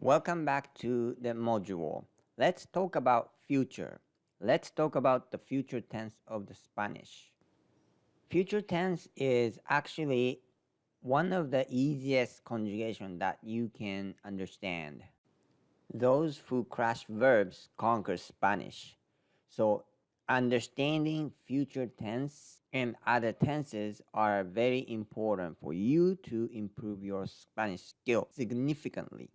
Welcome back to the module. Let's talk about future. Let's talk about the future tense of the Spanish. Future tense is actually one of the easiest conjugation that you can understand. Those who crush verbs conquer Spanish. So understanding future tense and other tenses are very important for you to improve your Spanish skill significantly.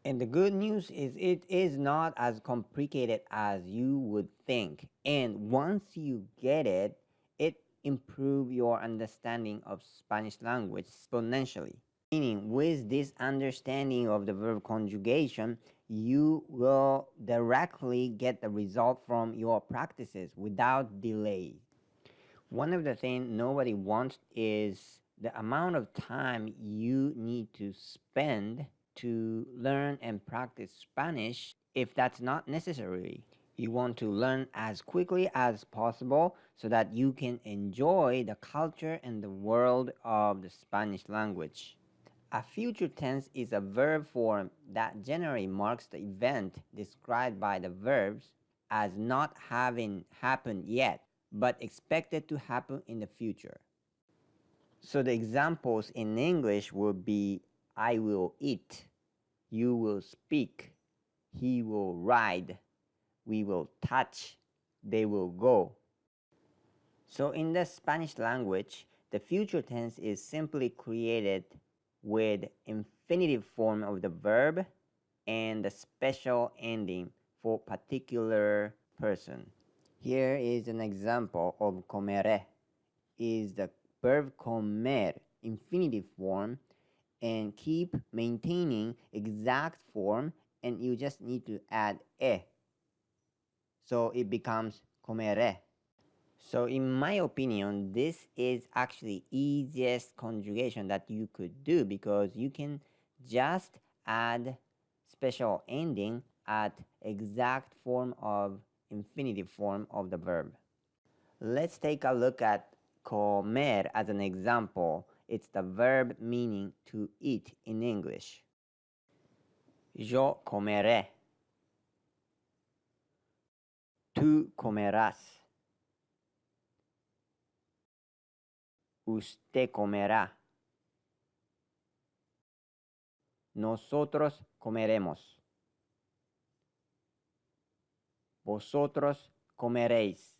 And the good news is it is not as complicated as you would think. And once you get it, it improves your understanding of Spanish language exponentially. Meaning, with this understanding of the verb conjugation, you will directly get the result from your practices without delay. One of the things nobody wants is the amount of time you need to spend to learn and practice Spanish if that's not necessary. You want to learn as quickly as possible so that you can enjoy the culture and the world of the Spanish language. A future tense is a verb form that generally marks the event described by the verbs as not having happened yet, but expected to happen in the future. So the examples in English would be I will eat, you will speak, he will ride, we will touch, they will go. So in the Spanish language, the future tense is simply created with infinitive form of the verb and the special ending for particular person. Here is an example of comeré. Is the verb comer infinitive form and keep maintaining exact form, and you just need to add e. So it becomes comeré. So in my opinion, this is actually easiest conjugation that you could do because you can just add special ending at exact form of infinitive form of the verb. Let's take a look at comer as an example. It's the verb meaning to eat in English. Yo comeré. Tú comerás. Usted comerá. Nosotros comeremos. Vosotros comeréis.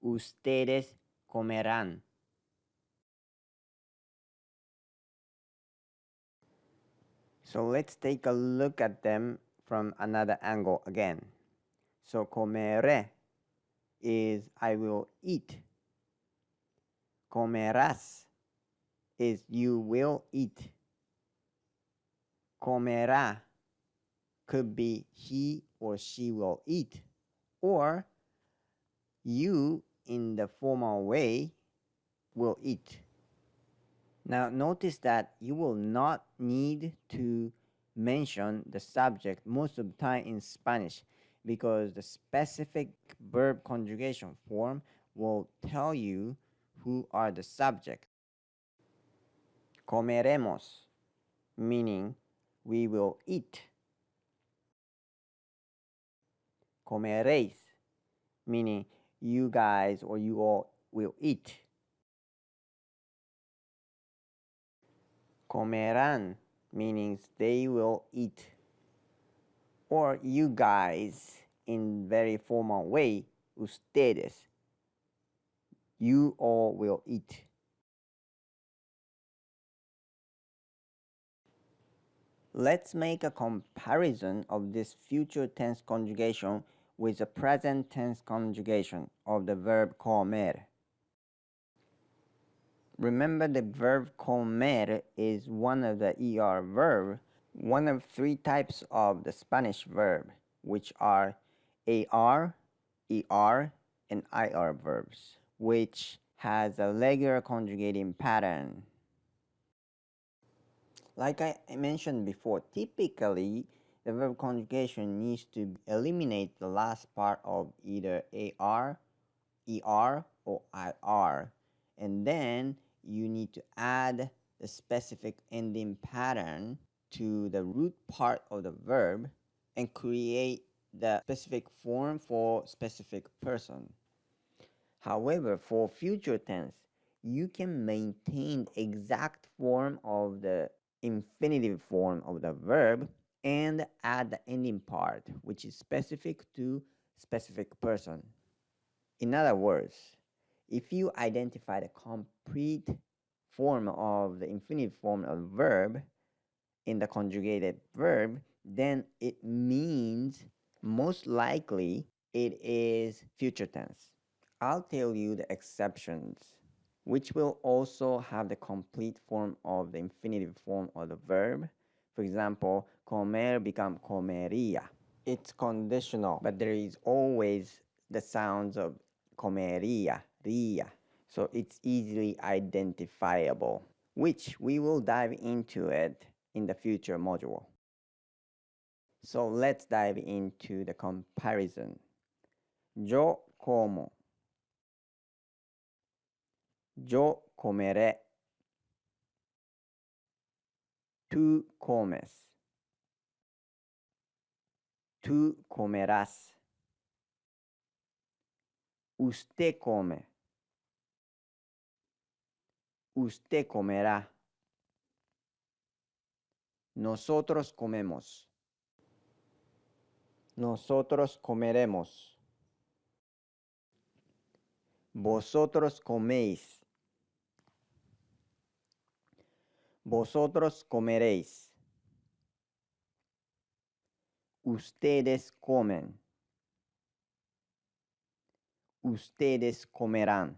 Ustedes comerán. So let's take a look at them from another angle again. So comeré is I will eat. Comerás is you will eat. Comerá could be he or she will eat, or you in the formal way will eat. Now notice that you will not need to mention the subject most of the time in Spanish because the specific verb conjugation form will tell you who are the subject. Comeremos, meaning we will eat. Comeréis, meaning you guys or you all will eat. Comerán, meaning they will eat. Or you guys in very formal way, ustedes, you all will eat. Let's make a comparison of this future tense conjugation with the present tense conjugation of the verb comer. Remember, the verb comer is one of the ER verb, one of three types of the Spanish verb, which are AR, ER, and IR verbs, which has a regular conjugating pattern. Like I mentioned before, typically the verb conjugation needs to eliminate the last part of either AR, ER, or IR, and then you need to add the specific ending pattern to the root part of the verb and create the specific form for specific person. However, for future tense, you can maintain the exact form of the infinitive form of the verb and add the ending part, which is specific to specific person. In other words, if you identify the complete form of the infinitive form of the verb in the conjugated verb, then it means most likely it is future tense. I'll tell you the exceptions, which will also have the complete form of the infinitive form of the verb. For example, comer become comería. It's conditional, but there is always the sounds of comería, ría. So it's easily identifiable, which we will dive into it in the future module. So let's dive into the comparison. Yo como. Yo comeré. Tú comes. Tú comerás. Usted come. Usted comerá. Nosotros comemos. Nosotros comeremos. Vosotros coméis. Vosotros comeréis. Ustedes comen. Ustedes comerán.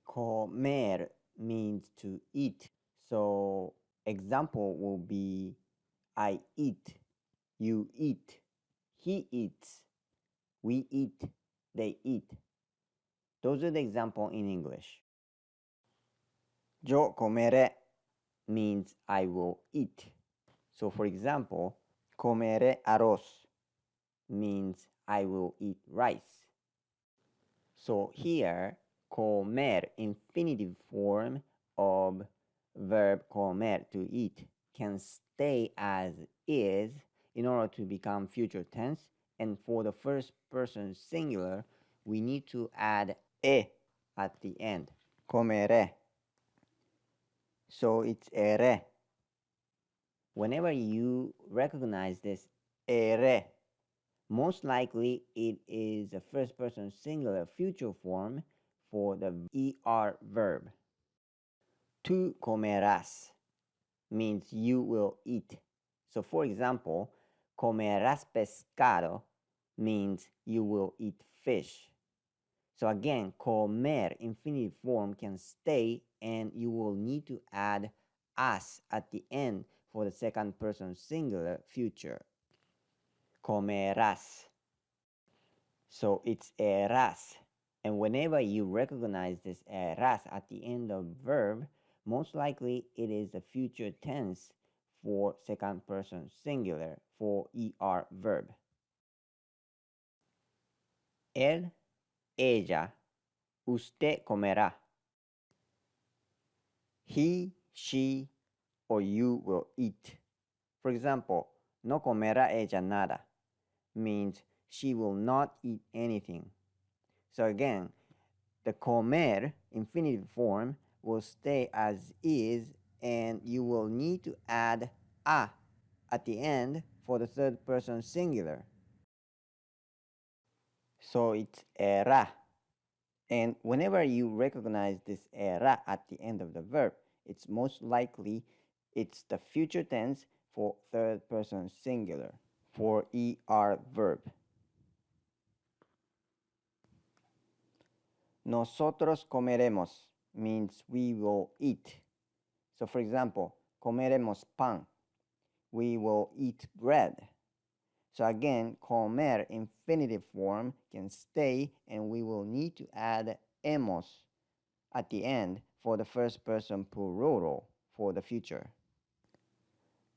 Comer means to eat. So example will be I eat, you eat, he eats, we eat, they eat. Those are the example in English. Yo comeré means I will eat. So for example, comeré arroz means I will eat rice. So here, comer, infinitive form of verb comer, to eat, can stay as is in order to become future tense. And for the first person singular, we need to add e at the end. Comeré. So it's ere. Whenever you recognize this ere, most likely it is a first person singular future form for the er verb. Tú comerás means you will eat. So for example, comerás pescado means you will eat fish. So again, comer infinitive form can stay and you will need to add as at the end for the second person singular future. Comerás. So it's erás. And whenever you recognize this erás at the end of verb, most likely it is the future tense for second person singular for er verb. Él, ella, usted comerá. He, she, or you will eat. For example, no comerá ella nada means she will not eat anything. So again, the comer infinitive form will stay as is and you will need to add a at the end for the third person singular. So it's era. And whenever you recognize this era at the end of the verb, it's most likely it's the future tense for third person singular for er verb. Nosotros comeremos means we will eat. So for example, comeremos pan. We will eat bread. So again, comer infinitive form can stay and we will need to add hemos at the end for the first person plural for the future.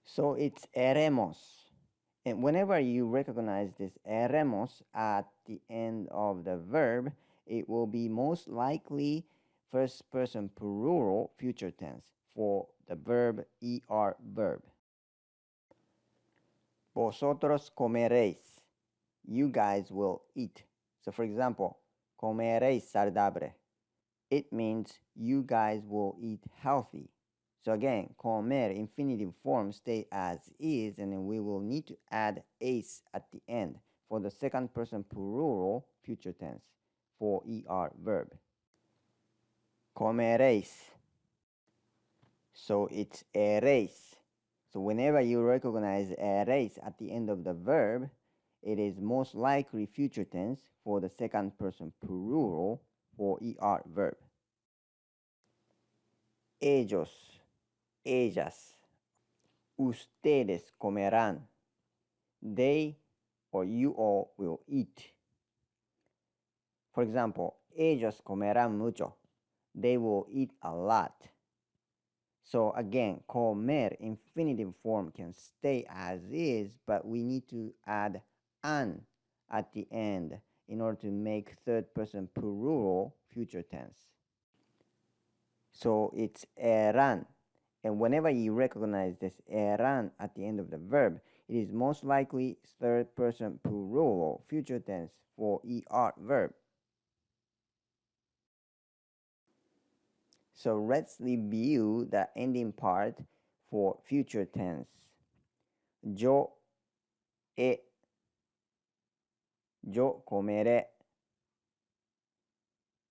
So it's haremos. And whenever you recognize this haremos at the end of the verb, it will be most likely first person plural future tense for the verb verb. Vosotros comeréis. You guys will eat. So for example, comeréis saludable. It means you guys will eat healthy. So again, comer infinitive form stay as is, and then we will need to add "-ase" at the end for the second person plural future tense for verb. Comeréis. So it's eréis. So whenever you recognize eréis at the end of the verb, it is most likely future tense for the second person plural for verb. Ellos, ellas, ustedes comerán. They or you all will eat. For example, ellos comerán mucho. They will eat a lot. So again, comer infinitive form can stay as is, but we need to add an at the end in order to make third person plural future tense. So it's eran. And whenever you recognize this eran at the end of the verb, it is most likely third person plural future tense for verb. So let's review the ending part for future tense. Yo comeré.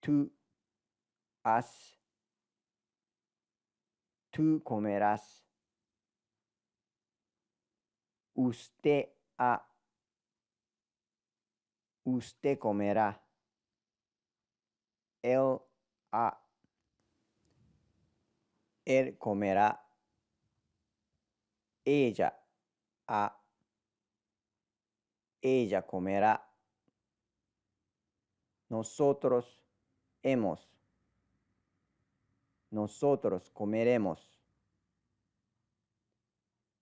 Tú has. Tú comerás. Usted ha. Usted comerá. Él ha. Él comerá. Ella ha. Ella comerá. Nosotros hemos. Nosotros comeremos.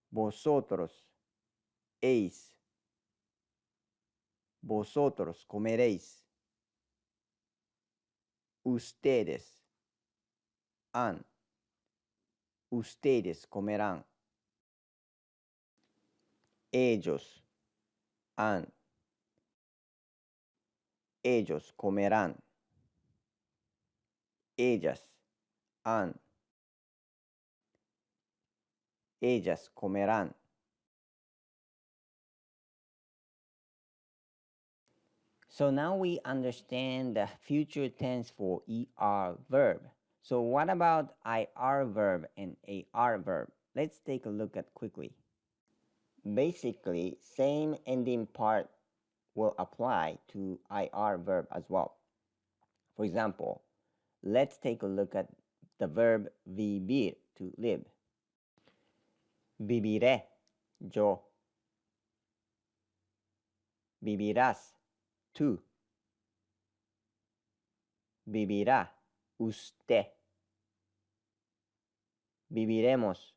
Vosotros heis. Vosotros comeréis. Ustedes han. Ustedes comerán. Ellos han. Ellos comerán. Ellas han. Ellas comerán. So now we understand the future tense for verb. So what about IR verb and AR verb? Let's take a look at quickly. Basically, same ending part will apply to IR verb as well. For example, let's take a look at the verb vivir, to live. Viviré, yo. Vivirás, tú. Vivirá, usted. Viviremos,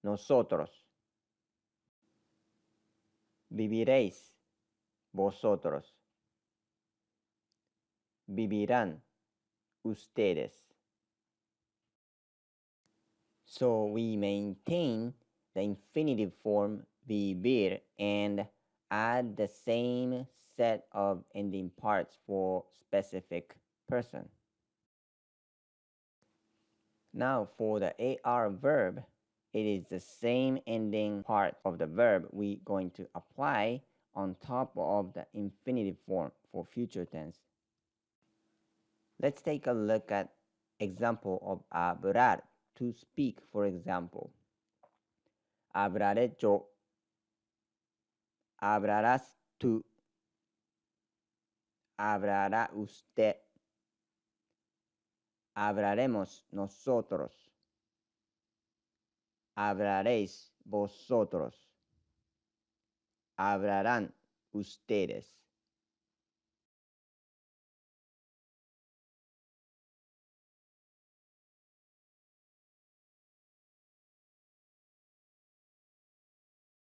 nosotros. Viviréis, vosotros. Vivirán, ustedes. So we maintain the infinitive form vivir and add the same set of ending parts for specific person. Now for the AR verb, it is the same ending part of the verb we're going to apply on top of the infinitive form for future tense. Let's take a look at example of hablar, to speak, for example. Hablaré yo. Hablarás tú. Hablará usted. Hablaremos nosotros. Hablaréis vosotros. Hablarán ustedes.